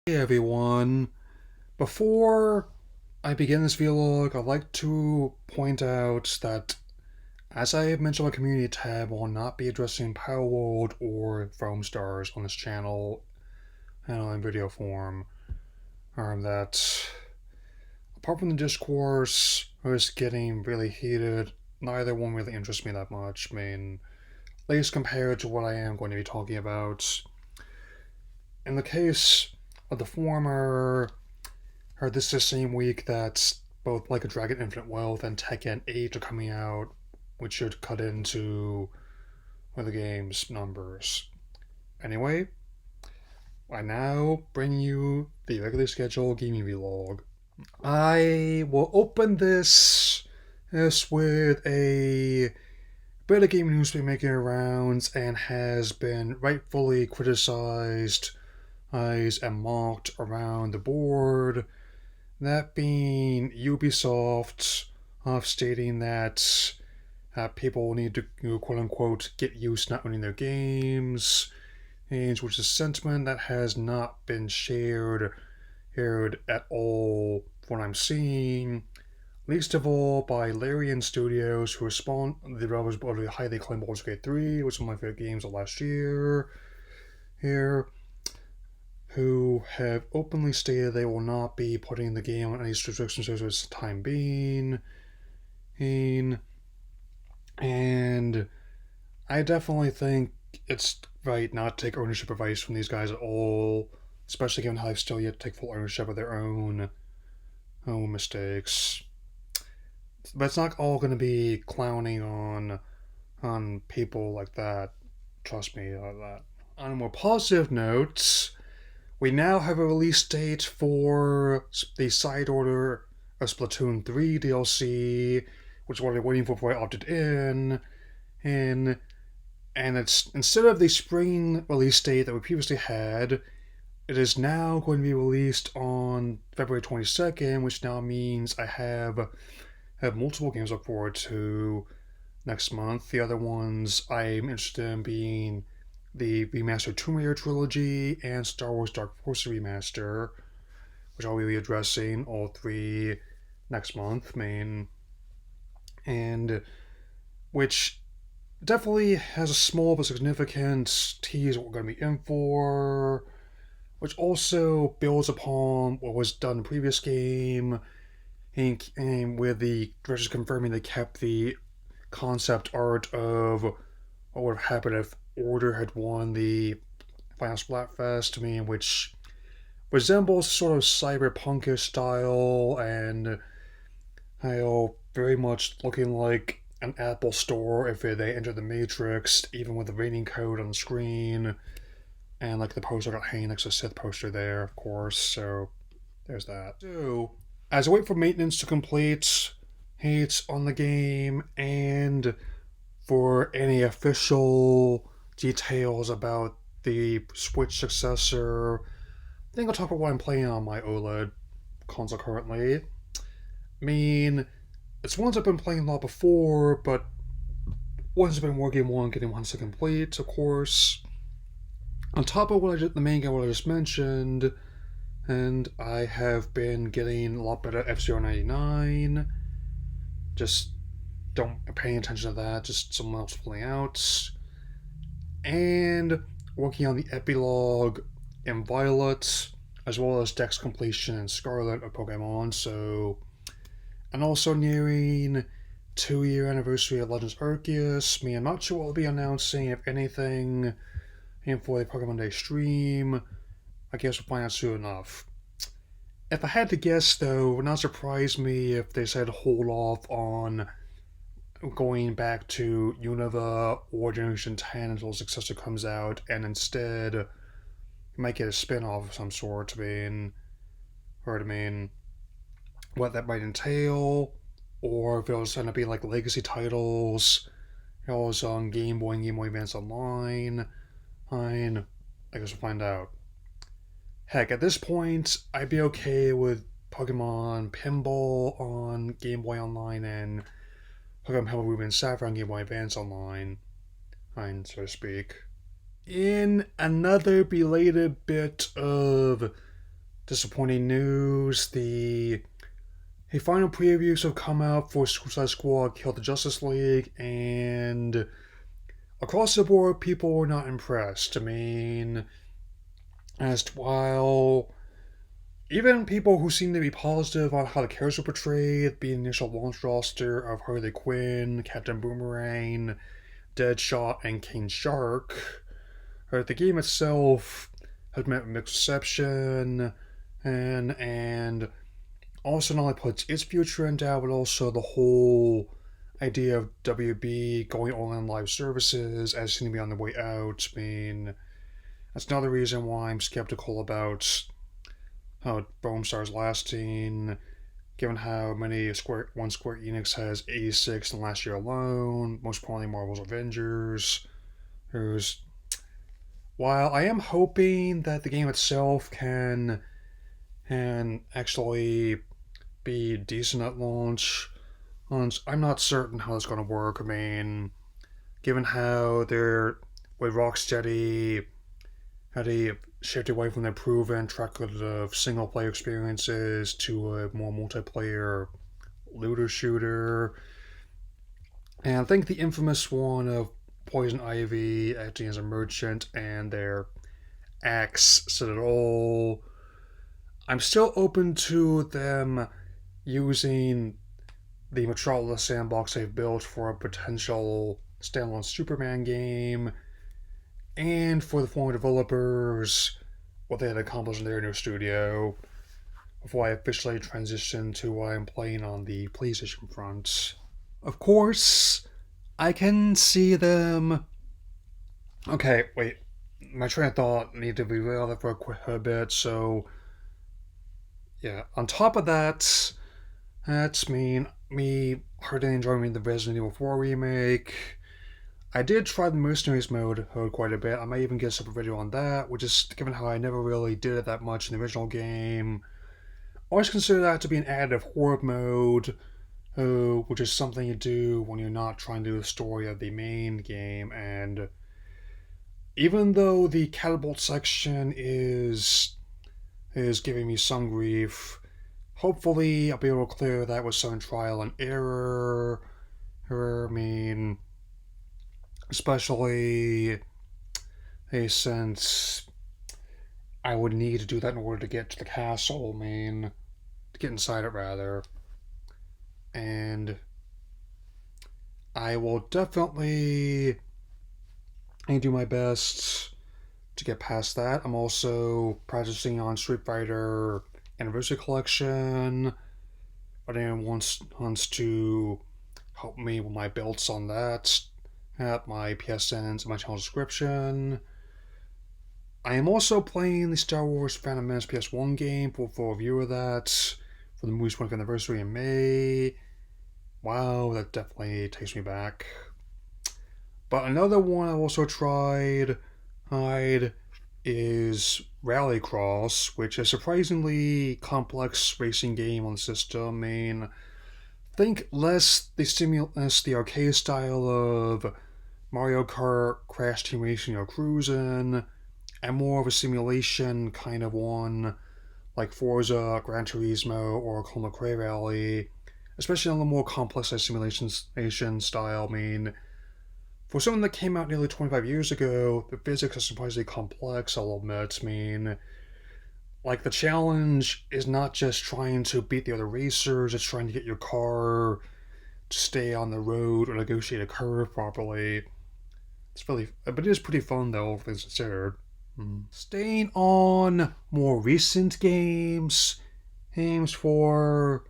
Hey everyone, before I begin this vlog, I'd like to point out that, as I have mentioned on my community tab, I will not be addressing Power World or Foam Stars on this channel and in video form. That, apart from the discourse, was getting really heated. Neither one really interests me that much. At least compared to what I am going to be talking about. In the case of the former, heard this the same week that both Like a Dragon Infinite Wealth and Tekken 8 are coming out, which should cut into one of the game's numbers. Anyway, I now bring you the regularly scheduled gaming vlog. I will open this with a bit of gaming news been making rounds and has been rightfully criticized and mocked around the board. That being Ubisoft stating that people need to, quote unquote, get used to not owning their games, and which is a sentiment that has not been shared at all from what I'm seeing. Least of all by Larian Studios, who respond the developers of the highly acclaimed Baldur's Gate 3, which is one of my favorite games of last year. Who have openly stated they will not be putting the game on any restrictions for its time being. And I definitely think it's right not to take ownership advice from these guys at all, especially given how they've still yet to take full ownership of their own mistakes. But it's not all going to be clowning on people like that. Trust me, like that. On a more positive note, we now have a release date for the side order of Splatoon 3 DLC, which is what I've been waiting for before I opted in. And it's, instead of the spring release date that we previously had, it is now going to be released on February 22nd, which now means I have multiple games to look forward to next month. The other ones I'm interested in being the remastered Tomb Raider trilogy and Star Wars Dark Forces remaster, which I'll be addressing all three next month, and which definitely has a small but significant tease of what we're going to be in for, which also builds upon what was done in the previous game, and with the directors confirming they kept the concept art of what would have happened if Order had won the final Splatfest, which resembles sort of cyberpunkish style and very much looking like an Apple store if they enter the Matrix, even with the rating code on the screen, and like the poster got hanging next to the Sith poster there, of course. So there's that. So as I wait for maintenance to complete, hates on the game, and for any official details about the Switch successor, I think I'll talk about what I'm playing on my OLED console currently. It's ones I've been playing a lot before, but ones I've been working on getting once to complete, of course. On top of the main game what I just mentioned, and I have been getting a lot better at F-Zero 99. Just don't pay attention to that, just someone else pulling out. And working on the epilogue in Violet, as well as Dex completion in Scarlet of Pokemon, and also nearing 2-year anniversary of Legends Arceus. I'm not sure what we'll be announcing, if anything, for the Pokemon Day stream. I guess we'll find out soon enough. If I had to guess, though, it would not surprise me if they said hold off on going back to Unova or Generation 10 until the successor comes out, and instead you might get a spin-off of some sort. What that might entail, or if it'll end up being like legacy titles, on Game Boy and Game Boy Advance Online. I guess we'll find out. Heck, at this point, I'd be okay with Pokemon Pinball on Game Boy Online and Pokemon Pinball Ruby and Sapphire on Game Boy Advance Online, so to speak. In another belated bit of disappointing news. The final previews have come out for Suicide Squad Kill the Justice League, and across the board, people were not impressed. I mean, while even people who seem to be positive on how the characters were portrayed, the initial launch roster of Harley Quinn, Captain Boomerang, Deadshot, and King Shark, the game itself has met mixed reception, and also not only puts its future in doubt, but also the whole idea of WB going online live services as seem to be on the way out. I mean, that's another reason why I'm skeptical about how Bone Star's lasting, given how many Square Enix has 86 in the last year alone, most importantly Marvel's Avengers. While I am hoping that the game itself can actually be decent at launch, I'm not certain how it's going to work. I mean, given how they're with Rocksteady had shifted away from their proven track record of single player experiences to a more multiplayer looter shooter. And I think the infamous one of Poison Ivy acting as a merchant and their axe said it all. I'm still open to them using the Metropolis sandbox they've built for a potential standalone Superman game, and for the former developers, what they had accomplished in their new studio, before I officially transition to what I'm playing on the PlayStation front. Of course, I can see them. Okay, wait. My train of thought need to be real for a bit, so yeah. On top of that, that's me hardly enjoying the Resident Evil 4 remake. I did try the Mercenaries mode quite a bit. I might even get a separate video on that, which is given how I never really did it that much in the original game. I always consider that to be an additive horde mode, which is something you do when you're not trying to do the story of the main game. And even though the catapult section is giving me some grief, hopefully I'll be able to clear that with some trial and error. I mean, especially since I would need to do that in order to get to the castle, I mean, to get inside it rather. And I will definitely do my best to get past that. I'm also practicing on Street Fighter Anniversary Collection. If anyone wants to help me with my builds on that, at my PSNs and my channel description. I am also playing the Star Wars Phantom Menace PS1 game for review of that for the movie's 20th anniversary in May. Wow, that definitely takes me back. But another one I've also tried is Rallycross, which is a surprisingly complex racing game on the system. I mean, think less the arcade style of Mario Kart, Crash Team Racing, or Cruisin', and more of a simulation kind of one, like Forza, Gran Turismo, or Colin McRae Rally, especially on the more complex simulation style. I mean, for something that came out nearly 25 years ago, the physics are surprisingly complex, I'll admit. I mean, like, the challenge is not just trying to beat the other racers, it's trying to get your car to stay on the road or negotiate a curve properly. But it is pretty fun though, all things considered. Staying on more recent games for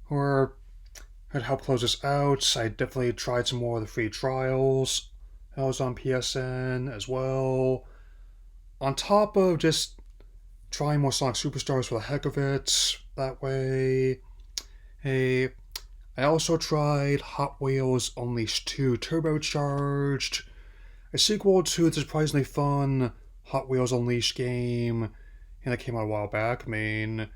to help close this out, I definitely tried some more of the free trials. I was on PSN as well. On top of just trying more Sonic Superstars for the heck of it, that way. Hey, I also tried Hot Wheels Unleashed 2 Turbocharged, a sequel to the surprisingly fun Hot Wheels Unleashed game, and that came out a while back. I mean,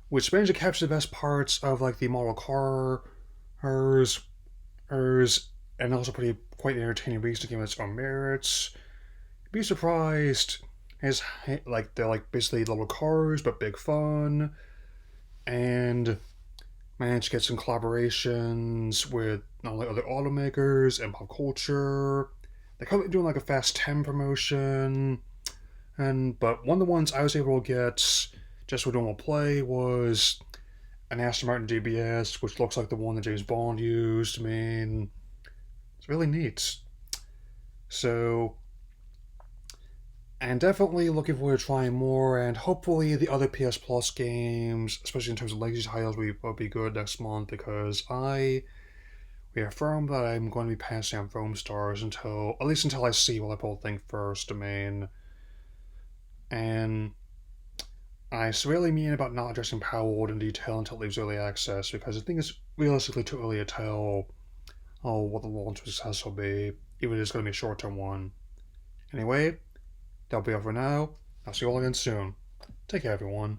which managed to capture the best parts of like the model cars, and also quite an entertaining racing game of its own merits. Be surprised His like they're like basically little cars but big fun, and managed to get some collaborations with not only other automakers and pop culture. They're currently doing like a Fast 10 promotion, and but one of the ones I was able to get just for normal play was an Aston Martin DBS, which looks like the one that James Bond used. I mean, it's really neat. So, and definitely looking forward to trying more, and hopefully the other PS Plus games, especially in terms of legacy titles, will be good next month because I reaffirm that I'm going to be passing on Foam Stars until, at least until I see what I both think first. I mean, and I severely mean about not addressing Power Word in detail until it leaves early access because I think it's realistically too early to tell what the launch success will be, even if it's going to be a short term one. Anyway, that'll be all for now. I'll see you all again soon. Take care, everyone.